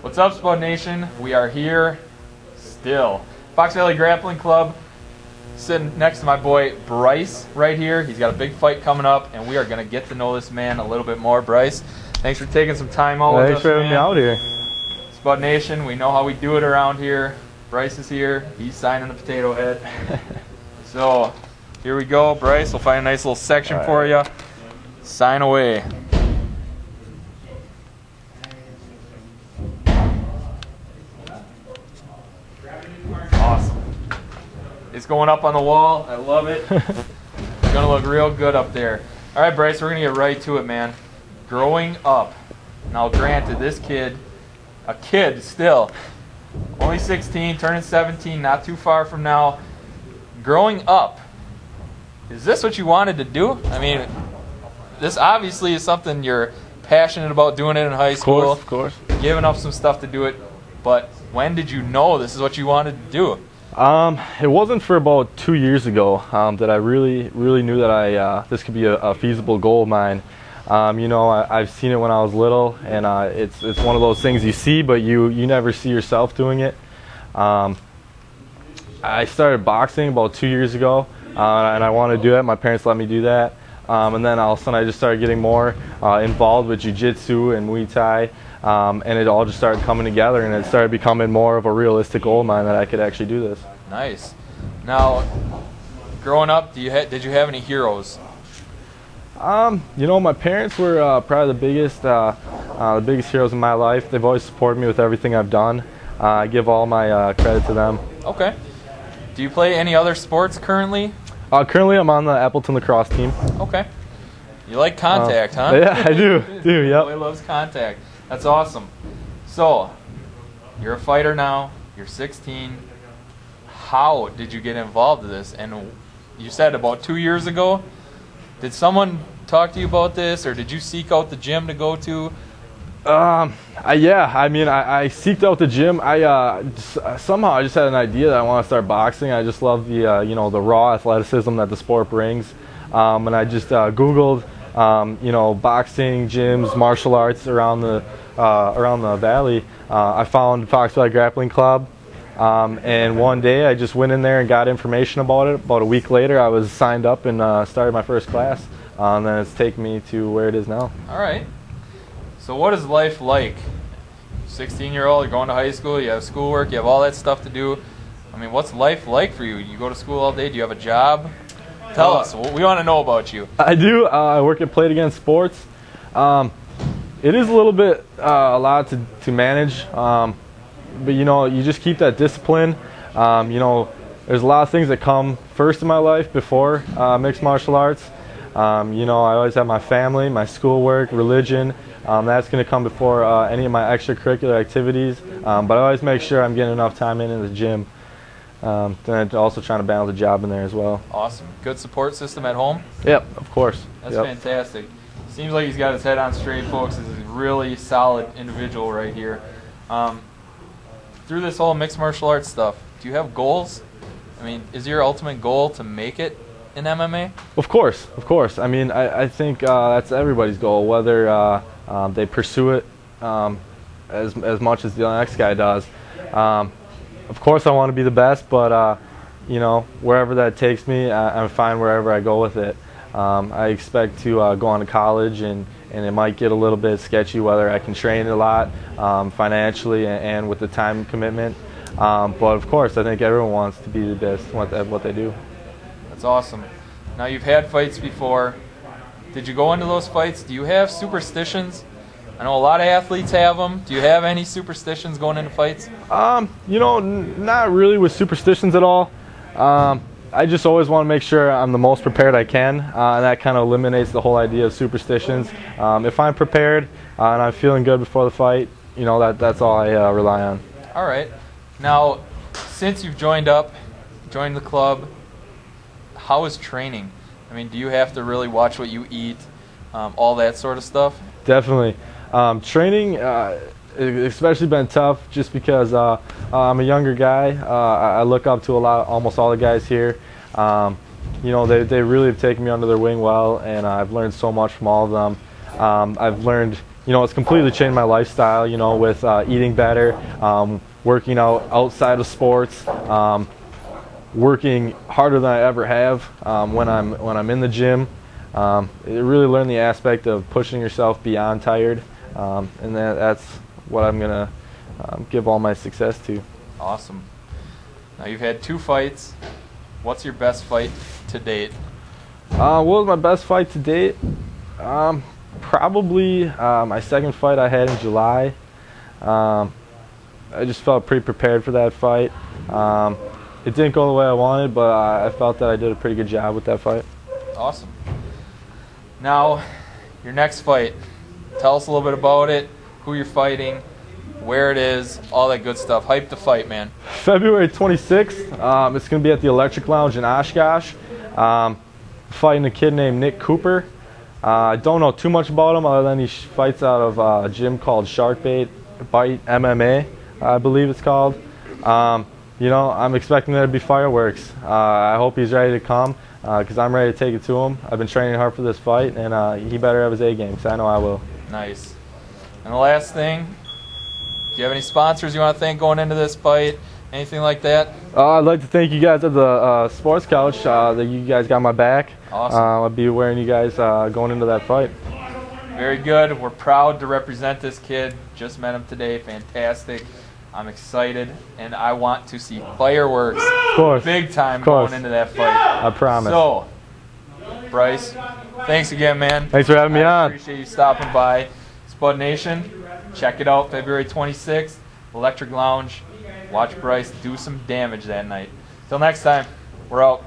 What's up, Spud Nation? We are here still. Fox Valley Grappling Club, sitting next to my boy Bryce right here. He's got a big fight coming up, and we are going to get to know this man a little bit more. Bryce, thanks for taking some time out with us, Thanks for having me out here. Spud Nation, we know how we do it around here. Bryce is here. He's signing the potato head. So, here we go. Bryce, we'll find a nice little section for you. Sign away. Awesome. It's going up on the wall. I love it. It's going to look real good up there. All right, Bryce, we're going to get right to it, man. Growing up. Now, granted, this kid, a kid still, only 16, turning 17, not too far from now. Growing up, is this what you wanted to do? I mean, this obviously is something you're passionate about doing it in high school. Of course. Giving up some stuff to do it. But when did you know this is what you wanted to do? It wasn't for about 2 years ago that I really knew that this could be a feasible goal of mine. You know, I've seen it when I was little, and it's one of those things you see, but you never see yourself doing it. I started boxing about 2 years ago, and I wanted to do it. My parents let me do that. And then all of a sudden I just started getting more involved with jiu-jitsu and Muay Thai, and it all just started coming together, and it started becoming more of a realistic goal of mine that I could actually do this. Nice. Now, growing up, did you have any heroes? You know, my parents were probably the biggest heroes in my life. They've always supported me with everything I've done. I give all my credit to them. Okay. Do you play any other sports currently? Currently, I'm on the Appleton lacrosse team. Okay. You like contact, huh? Yeah, I do. Yep. Boy loves contact. That's awesome. So, you're a fighter now. You're 16. How did you get involved in this? And you said about 2 years ago. Did someone talk to you about this, or did you seek out the gym to go to? Yeah, I mean, I seeked out the gym. Somehow I just had an idea that I want to start boxing. I just love the you know, the raw athleticism that the sport brings, and I just Googled you know, boxing gyms, martial arts around the valley. I found Fox Valley Grappling Club, and one day I just went in there and got information about it. About a week later, I was signed up and started my first class, and then it's taken me to where it is now. All right. So what is life like? 16-year-old, you're going to high school, you have schoolwork, you have all that stuff to do. I mean, what's life like for you? You go to school all day, do you have a job? Tell us, we want to know about you. I do. I work at Play It Again Sports. It is a little bit a lot to manage, but you know, you just keep that discipline. You know, there's a lot of things that come first in my life before mixed martial arts. You know, I always have my family, my schoolwork, religion. That's going to come before any of my extracurricular activities, but I always make sure I'm getting enough time in the gym. Then also trying to balance a job in there as well. Awesome. Good support system at home? Yep, of course. That's fantastic. Seems like he's got his head on straight, folks. He's a really solid individual right here. Through this whole mixed martial arts stuff, do you have goals? I mean, is your ultimate goal to make it in MMA? Of course, of course. I mean, I think that's everybody's goal, whether they pursue it as much as the next guy does. Of course, I want to be the best, but you know, wherever that takes me, I'm fine wherever I go with it. I expect to go on to college, and it might get a little bit sketchy whether I can train a lot financially and with the time commitment. But of course, I think everyone wants to be the best at what they do. That's awesome. Now, you've had fights before. Did you go into those fights? Do you have superstitions? I know a lot of athletes have them. Do you have any superstitions going into fights? You know, not really with superstitions at all. I just always want to make sure I'm the most prepared I can, and that kind of eliminates the whole idea of superstitions. If I'm prepared and I'm feeling good before the fight, you know, that's all I rely on. All right. Now, since you've joined the club, how is training? I mean, do you have to really watch what you eat, all that sort of stuff? Definitely. Training, especially been tough just because I'm a younger guy. I look up to almost all the guys here. You know, they really have taken me under their wing well, and I've learned so much from all of them. I've learned, you know, it's completely changed my lifestyle, you know, with eating better, working out outside of sports, working harder than I ever have when I'm in the gym. It really learned the aspect of pushing yourself beyond tired, and that's what I'm going to give all my success to. Awesome. Now you've had 2 fights. What's your best fight to date? What was my best fight to date? Probably my second fight I had in July. I just felt pretty prepared for that fight. It didn't go the way I wanted, but I felt that I did a pretty good job with that fight. Awesome. Now, your next fight. Tell us a little bit about it, who you're fighting, where it is, all that good stuff. Hype the fight, man. February 26th, it's going to be at the Electric Lounge in Oshkosh. Fighting a kid named Nick Cooper. I don't know too much about him other than he fights out of a gym called Sharkbait Bite MMA, I believe it's called. You know, I'm expecting there to be fireworks. I hope he's ready to come because I'm ready to take it to him. I've been training hard for this fight, and he better have his A game because I know I will. Nice. And the last thing, do you have any sponsors you want to thank going into this fight? Anything like that? I'd like to thank you guys at the Sports Couch that you guys got my back. Awesome. I'll be wearing you guys going into that fight. Very good. We're proud to represent this kid. Just met him today. Fantastic. I'm excited, and I want to see fireworks. Of course. Big time going into that fight. I promise. So, Bryce, thanks again, man. Thanks for having me on. Appreciate you stopping by. Spud Nation, check it out February 26th, Electric Lounge. Watch Bryce do some damage that night. Till next time, we're out.